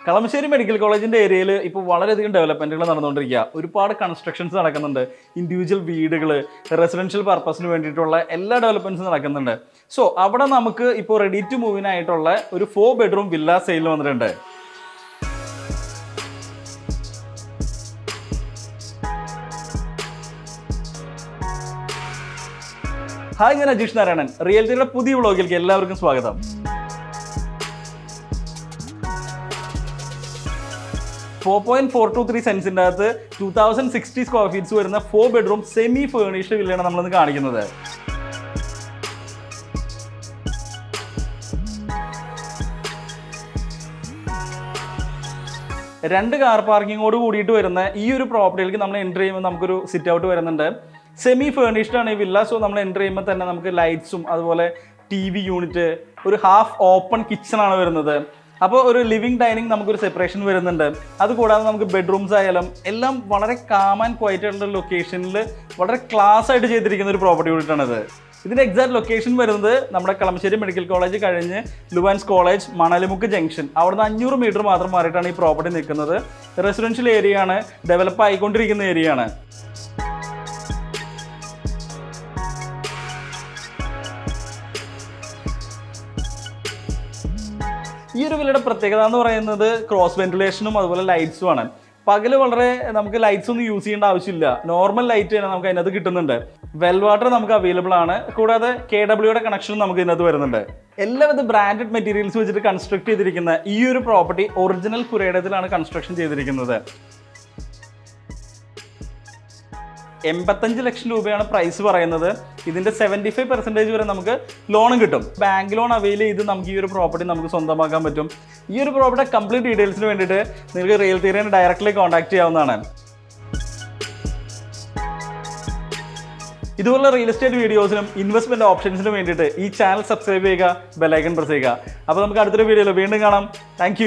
Kalamassery medical കോളേജിന്റെ ഏരിയയിൽ ഇപ്പോൾ വളരെയധികം ഡെവലപ്മെന്റുകൾ നടന്നുകൊണ്ടിരിക്കുക. ഒരുപാട് കൺസ്ട്രക്ഷൻസ് നടക്കുന്നുണ്ട്. ഇൻഡിവിജ്വൽ വീടുകൾ, റെസിഡൻഷ്യൽ പർപ്പസിന് വേണ്ടിയിട്ടുള്ള എല്ലാ ഡെവലപ്മെന്റ്സും നടക്കുന്നുണ്ട്. സോ അവിടെ നമുക്ക് ഇപ്പോൾ റെഡി ടു മൂവിനായിട്ടുള്ള ഒരു 4 bedroom വില്ല സെയിൽ വന്നിട്ടുണ്ട്. ഹായ്, ഞാൻ അജീഷ് നാരായണൻ. റിയൽറ്റിയുടെ പുതിയ വ്ളോഗിലേക്ക് എല്ലാവർക്കും സ്വാഗതം. 4.423 സെൻസിൻ്റെ അകത്ത് 2060 സ്ക്വയർ ഫീറ്റ്സ് വരുന്ന 4 bedroom സെമി ഫേർണിഷ്ഡ് വില്ലയാണ് നമ്മളിന്ന് കാണിക്കുന്നത്. രണ്ട് കാർ പാർക്കിങ്ങോട് കൂടിയിട്ട് വരുന്ന ഈ ഒരു പ്രോപ്പർട്ടിയിലേക്ക് നമ്മൾ എൻ്റർ ചെയ്യുമ്പോൾ നമുക്കൊരു സിറ്റ് ഔട്ട് വരുന്നുണ്ട്. സെമി ഫേർണിഷ്ഡ് ആണ് ഈ വില്ല. സോ നമ്മൾ എൻ്റർ ചെയ്യുമ്പോൾ തന്നെ നമുക്ക് ലൈറ്റ്സും അതുപോലെ TV യൂണിറ്റ്, ഒരു ഹാഫ് ഓപ്പൺ കിച്ചൺ ആണ് വരുന്നത്. അപ്പോൾ ഒരു ലിവിങ് ഡൈനിങ് നമുക്കൊരു സെപ്പറേഷൻ വരുന്നുണ്ട്. അതുകൂടാതെ നമുക്ക് ബെഡ്റൂംസ് ആയാലും എല്ലാം വളരെ കാം ആൻഡ് ക്വയറ്റ് ആയിട്ടുള്ള ലൊക്കേഷനിൽ വളരെ ക്ലാസ് ആയിട്ട് ചെയ്തിരിക്കുന്ന ഒരു പ്രോപ്പർട്ടി യൂണിറ്റാണിത്. ഇതിൻ്റെ എക്സാക്ട് ലൊക്കേഷൻ വരുന്നത് നമ്മുടെ കളമശ്ശേരി മെഡിക്കൽ കോളേജ് കഴിഞ്ഞ് ലുവാൻസ് കോളേജ് മണലിമുക്ക് ജംഗ്ഷൻ, അവിടുന്ന് 500 മീറ്റർ മാത്രം മാറിയിട്ടാണ് ഈ പ്രോപ്പർട്ടി നിൽക്കുന്നത്. റെസിഡൻഷ്യൽ ഏരിയ ആണ്, ഡെവലപ്പ് ആയിക്കൊണ്ടിരിക്കുന്ന ഏരിയ ആണ്. ഈ ഒരു വില്ലയുടെ പ്രത്യേകത എന്ന് പറയുന്നത് ക്രോസ് വെന്റിലേഷനും അതുപോലെ ലൈറ്റ്സും ആണ്. പകല് വളരെ നമുക്ക് ലൈറ്റ്സ് ഒന്നും യൂസ് ചെയ്യേണ്ട ആവശ്യമില്ല. നോർമൽ ലൈറ്റ് തന്നെ നമുക്ക് അതിനകത്ത് കിട്ടുന്നുണ്ട്. വെൽ വാട്ടർ നമുക്ക് അവൈലബിൾ ആണ്. കൂടാതെ KWയുടെ കണക്ഷനും നമുക്ക് ഇതിനകത്ത് വരുന്നുണ്ട്. എല്ലാവിധ ബ്രാൻഡഡ് മെറ്റീരിയൽസ് വെച്ചിട്ട് കൺസ്ട്രക്ട് ചെയ്തിരിക്കുന്ന ഈ ഒരു പ്രോപ്പർട്ടി ഒറിജിനൽ പുരയിടത്തിലാണ് കൺസ്ട്രക്ഷൻ ചെയ്തിരിക്കുന്നത്. 85 ലക്ഷം രൂപയാണ് പ്രൈസ് പറയുന്നത്. ഇതിൻ്റെ 75% വരെ നമുക്ക് ലോണും കിട്ടും. ബാങ്ക് ലോൺ അവൈൽ ചെയ്ത് നമുക്ക് ഈ ഒരു പ്രോപ്പർട്ടി നമുക്ക് സ്വന്തമാക്കാൻ പറ്റും. ഈ ഒരു പ്രോപ്പർട്ടി കംപ്ലീറ്റ് ഡീറ്റെയിൽസിന് വേണ്ടിയിട്ട് നിങ്ങൾക്ക് റിയൽറ്റിനെ ഡയറക്റ്റ്ലി കോൺടാക്ട് ചെയ്യാവുന്നതാണ്. ഇതുപോലുള്ള റിയൽ എസ്റ്റേറ്റ് വീഡിയോസിനും ഇൻവെസ്റ്റ്മെന്റ് ഓപ്ഷൻസിനും വേണ്ടിയിട്ട് ഈ ചാനൽ സബ്സ്ക്രൈബ് ചെയ്യുക, ബെൽ ഐക്കൺ പ്രസ് ചെയ്യുക. അപ്പോൾ നമുക്ക് അടുത്തൊരു വീഡിയോയിൽ വീണ്ടും കാണാം. താങ്ക്